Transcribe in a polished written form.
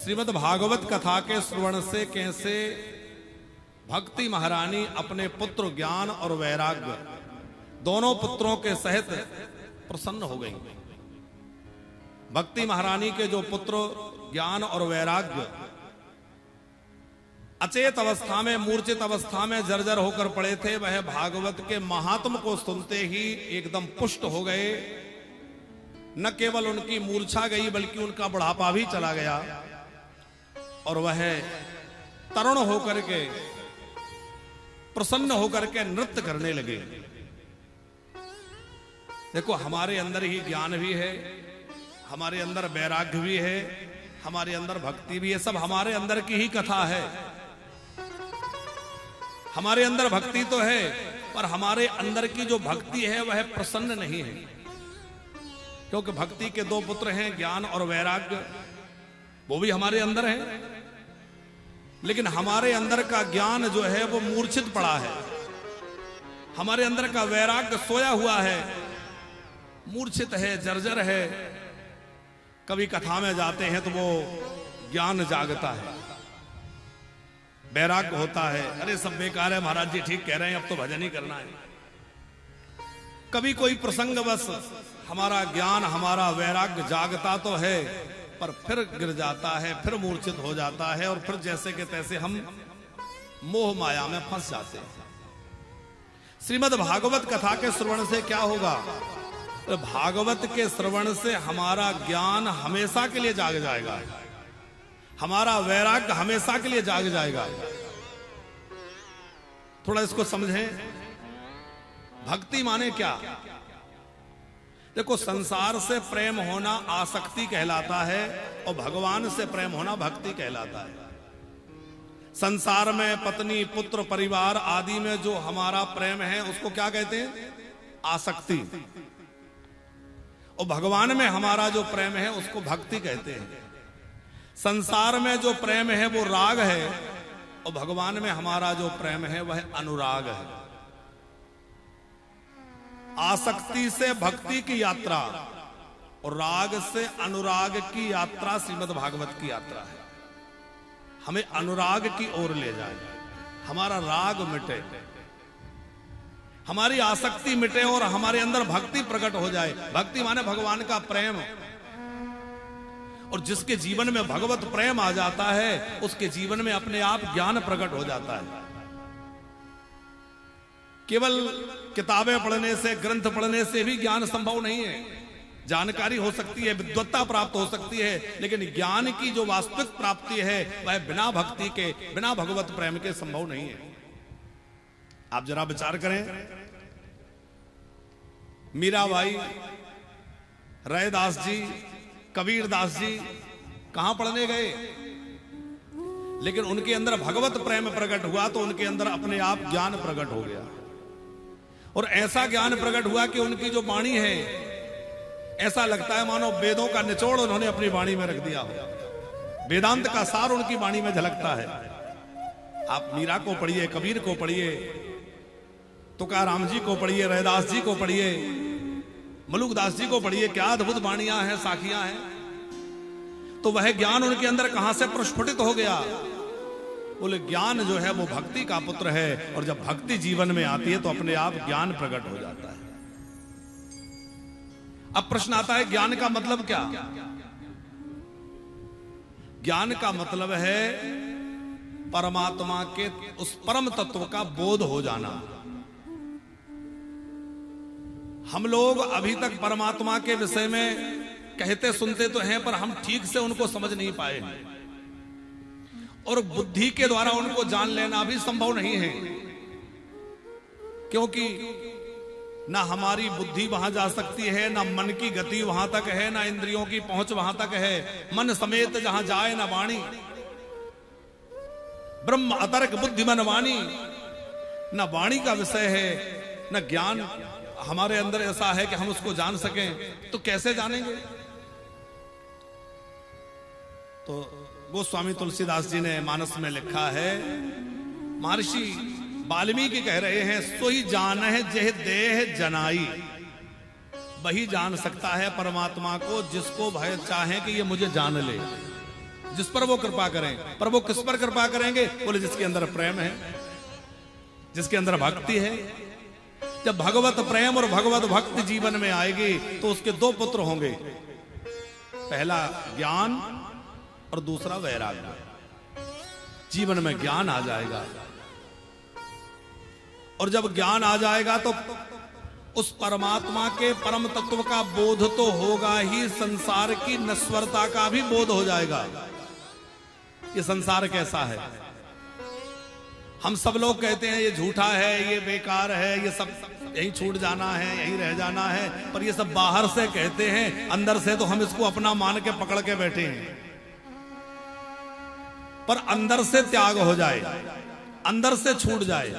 श्रीमद् भागवत कथा के श्रवण से कैसे भक्ति महारानी अपने पुत्र ज्ञान और वैराग्य दोनों पुत्रों के सहित प्रसन्न हो गई। भक्ति महारानी के जो पुत्र ज्ञान और वैराग्य अचेत अवस्था में, मूर्छित अवस्था में जर्जर होकर पड़े थे, वह भागवत के महात्म को सुनते ही एकदम पुष्ट हो गए। न केवल उनकी मूर्छा गई बल्कि उनका बुढ़ापा भी चला गया और वह तरुण होकर के, प्रसन्न होकर के नृत्य करने लगे। देखो, हमारे अंदर ही ज्ञान भी है, हमारे अंदर वैराग्य भी है, हमारे अंदर भक्ति भी है, सब हमारे अंदर की ही कथा है। हमारे अंदर भक्ति तो है, पर हमारे अंदर की जो भक्ति है वह प्रसन्न नहीं है, क्योंकि भक्ति के दो पुत्र हैं, ज्ञान और वैराग्य, वो भी हमारे अंदर है, लेकिन हमारे अंदर का ज्ञान जो है वो मूर्छित पड़ा है, हमारे अंदर का वैराग्य सोया हुआ है, मूर्छित है, जर्जर है। कभी कथा में जाते हैं तो वो ज्ञान जागता है, वैराग्य होता है, अरे सब बेकार है महाराज जी, ठीक कह रहे हैं, अब तो भजन ही करना है। कभी कोई प्रसंग बस हमारा ज्ञान, हमारा वैराग्य जागता तो है, पर फिर गिर जाता है, फिर मूर्छित हो जाता है और फिर जैसे के तैसे हम मोह माया में फंस जाते हैं। श्रीमद् भागवत कथा के श्रवण से क्या होगा? तो भागवत के श्रवण से हमारा ज्ञान हमेशा के लिए जाग जाएगा, हमारा वैराग्य हमेशा के लिए जाग जाएगा। थोड़ा इसको समझें, भक्ति माने क्या? देखो, संसार से प्रेम होना आसक्ति कहलाता है और भगवान से प्रेम होना भक्ति कहलाता है। संसार में पत्नी, पुत्र, परिवार आदि में जो हमारा प्रेम है उसको क्या कहते हैं? आसक्ति। और भगवान में हमारा जो प्रेम है उसको भक्ति कहते हैं। संसार में जो प्रेम है वो राग है और भगवान में हमारा जो प्रेम है वह अनुराग है। आसक्ति से भक्ति की यात्रा और राग से अनुराग की यात्रा श्रीमद् भागवत की यात्रा है। हमें अनुराग की ओर ले जाए, हमारा राग मिटे, हमारी आसक्ति मिटे और हमारे अंदर भक्ति प्रकट हो जाए। भक्ति माने भगवान का प्रेम, और जिसके जीवन में भगवत प्रेम आ जाता है उसके जीवन में अपने आप ज्ञान प्रकट हो जाता है। केवल किताबें पढ़ने से, ग्रंथ पढ़ने से भी ज्ञान संभव नहीं है। जानकारी हो सकती है, विद्वत्ता प्राप्त हो सकती है, लेकिन ज्ञान की जो वास्तविक प्राप्ति है वह बिना भक्ति के, बिना भगवत प्रेम के संभव नहीं है। आप जरा विचार करें, मीराबाई, रैदास जी, कबीरदास जी कहां पढ़ने गए, लेकिन उनके अंदर भगवत प्रेम प्रकट हुआ तो उनके अंदर अपने आप ज्ञान प्रकट हो गया। और ऐसा ज्ञान प्रकट हुआ कि उनकी जो वाणी है, ऐसा लगता है मानो वेदों का निचोड़ उन्होंने अपनी वाणी में रख दिया हो। वेदांत का सार उनकी वाणी में झलकता है। आप मीरा को पढ़िए, कबीर को पढ़िए, तुकाराम जी को पढ़िए, रैदास जी को पढ़िए, मलुकदास जी को पढ़िए, क्या अद्भुत वाणियां हैं, साखियां हैं। तो वह ज्ञान उनके अंदर कहां से प्रस्फुटित हो गया? बोले ज्ञान जो है वो भक्ति का पुत्र है, और जब भक्ति जीवन में आती है तो अपने आप ज्ञान प्रकट हो जाता है। अब प्रश्न आता है, ज्ञान का मतलब क्या? ज्ञान का मतलब है परमात्मा के उस परम तत्व का बोध हो जाना। हम लोग अभी तक परमात्मा के विषय में कहते सुनते तो हैं, पर हम ठीक से उनको समझ नहीं पाए हैं, और बुद्धि के द्वारा उनको जान लेना भी संभव नहीं है, क्योंकि ना हमारी बुद्धि वहां जा सकती है, ना मन की गति वहां तक है, ना इंद्रियों की पहुंच वहां तक है। मन समेत जहां जाए ना वाणी, ब्रह्म अतर्क बुद्धि मन वाणी, ना वाणी का विषय है, न ज्ञान हमारे अंदर ऐसा है कि हम उसको जान सकें। तो कैसे जानेंगे? तो गोस्वामी तुलसीदास जी ने मानस में लिखा है, महर्षि वाल्मीकि कह रहे हैं, सोई जान है जेह देह जनाई। वही जान सकता है परमात्मा को जिसको भय चाहे कि ये मुझे जान ले। जिस पर वो कृपा करें। पर वो किस पर कृपा करेंगे? बोले जिसके अंदर प्रेम है, जिसके अंदर भक्ति है। जब भगवत प्रेम और भगवत भक्ति जीवन में आएगी तो उसके दो पुत्र होंगे, पहला ज्ञान और दूसरा वैराग्य। जीवन में ज्ञान आ जाएगा, और जब ज्ञान आ जाएगा तो उस परमात्मा के परम तत्व का बोध तो होगा ही, संसार की नश्वरता का भी बोध हो जाएगा। ये संसार कैसा है? हम सब लोग कहते हैं ये झूठा है, ये बेकार है, ये सब यहीं छूट जाना है, यहीं रह जाना है, पर ये सब बाहर से कहते हैं, अंदर से तो हम इसको अपना मान के पकड़ के बैठे हैं। पर अंदर से त्याग हो जाए, अंदर से छूट जाए,